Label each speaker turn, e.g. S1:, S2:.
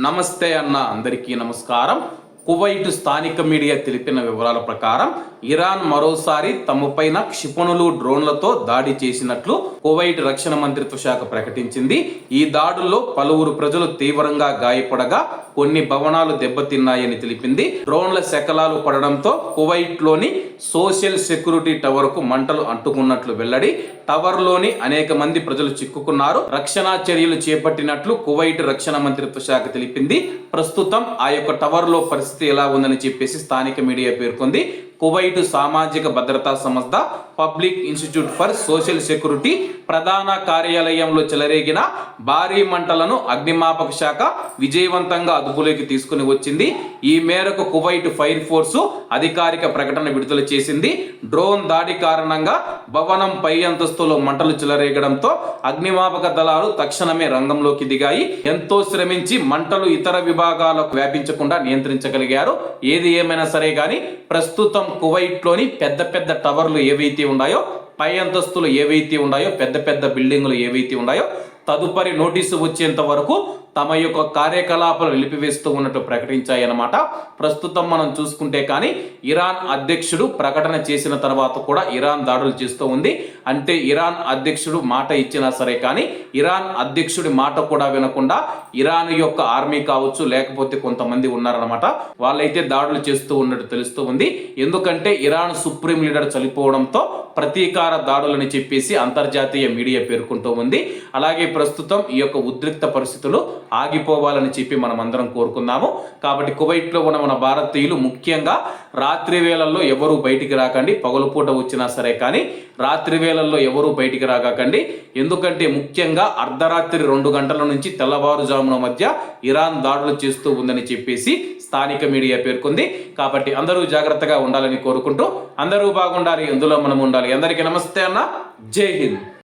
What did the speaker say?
S1: నమస్తే అన్న అందరికీ నమస్కారం. కువైట్ స్థానిక మీడియా తెలిపిన వివరాల ప్రకారం ఇరాన్ మరోసారి తమపైన క్షిపణులు డ్రోన్లతో దాడి చేసినట్లు కువైట్ రక్షణ మంత్రిత్వ శాఖ ప్రకటించింది. ఈ దాడుల్లో పలువురు ప్రజలు తీవ్రంగా గాయపడగా కొన్ని భవనాలు దెబ్బతిన్నాయని తెలిపింది. డ్రోన్ల శకలాలు పడడంతో కువైట్ లోని సోషల్ సెక్యూరిటీ టవర్ కు మంటలు అంటుకున్నట్లు వెల్లడి. టవర్ లోని అనేక మంది ప్రజలు చిక్కుకున్నారు. రక్షణ చర్యలు చేపట్టినట్లు కువైట్ రక్షణ మంత్రిత్వ శాఖ తెలిపింది. ప్రస్తుతం ఆ యొక్క టవర్ లో పరిస్థితి ఎలా ఉందని చెప్పేసి స్థానిక మీడియా పేర్కొంది. కువైట్ సామాజిక భద్రతా సంస్థ public institute for social security ప్రధాన కార్యాలయంలో చెలరేగిన భారీ మంటలను అగ్నిమాపక శాఖ విజయవంతంగా అదుపులోకి తీసుకుని వచ్చింది. ఈ మేరకు కువైట్ ఫైర్ ఫోర్సు అధికారిక ప్రకటన విడుదల చేసింది. డ్రోన్ దాడి కారణంగా భవనం పై అంతస్తులో మంటలు చెలరేగడంతో అగ్నిమాపక దళాలు తక్షణమే రంగంలోకి దిగాయి. ఎంతో శ్రమించి మంటలు ఇతర విభాగాలకు వ్యాపించకుండా నియంత్రించగలిగారు. ఏది ఏమైనా సరే గాని ప్రస్తుతం కువైట్ లోని పెద్ద పెద్ద టవర్లు ఏవైతే ఉన్నాయో, పై అంతస్తులు ఏవైతే ఉన్నాయో, పెద్ద పెద్ద బిల్డింగులు ఏవైతే ఉన్నాయో, తదుపరి నోటీసు వచ్చేంత వరకు తమ యొక్క కార్యకలాపాలు నిలిపివేస్తూ ఉన్నట్టు ప్రకటించాయన్నమాట. ప్రస్తుతం మనం చూసుకుంటే కానీ ఇరాన్ అధ్యక్షుడు ప్రకటన చేసిన తర్వాత కూడా ఇరాన్ దాడులు చేస్తూ ఉంది. అంటే ఇరాన్ అధ్యక్షుడు మాట ఇచ్చినా సరే కానీ ఇరాన్ అధ్యక్షుడి మాట కూడా వినకుండా ఇరాన్ యొక్క ఆర్మీ కావచ్చు, లేకపోతే కొంతమంది ఉన్నారన్నమాట, వాళ్ళైతే దాడులు చేస్తూ ఉన్నట్టు తెలుస్తూ ఉంది. ఎందుకంటే ఇరాన్ సుప్రీం లీడర్ చనిపోవడంతో ప్రతీకార దాడులని చెప్పేసి అంతర్జాతీయ మీడియా పేర్కొంటూ ఉంది. అలాగే ప్రస్తుతం ఈ యొక్క ఉద్రిక్త పరిస్థితులు ఆగిపోవాలని చెప్పి మనం అందరం కోరుకుందాము. కాబట్టి కువైట్లో ఉన్న మన భారతీయులు ముఖ్యంగా రాత్రి వేళల్లో ఎవరు బయటికి రాకండి. పగలుపూట వచ్చినా సరే కానీ రాత్రి వేళల్లో ఎవరు బయటికి రాకండి. ఎందుకంటే ముఖ్యంగా అర్ధరాత్రి 2 గంటల నుంచి తెల్లవారుజామున మధ్య ఇరాన్ దాడులు చేస్తూ ఉందని చెప్పేసి స్థానిక మీడియా పేర్కొంది. కాబట్టి అందరూ జాగ్రత్తగా ఉండాలని కోరుకుంటూ అందరూ బాగుండాలి, అందులో మనం ఉండాలి. అందరికీ నమస్తే అన్న, జై హింద్.